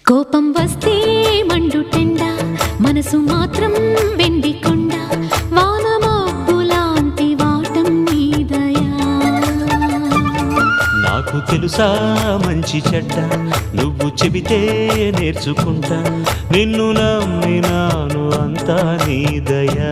కోపం వస్తే మండుటెండ, మనసు మాత్రం వెండి కొండ, వాన మబ్బులాంటి వాటం నీదయా. నాకు తెలుసా మంచి చెడ్డ, నువ్వు చెబితే నేర్చుకుంటా, నిన్ను నమ్మినాను అంతా నీదయా.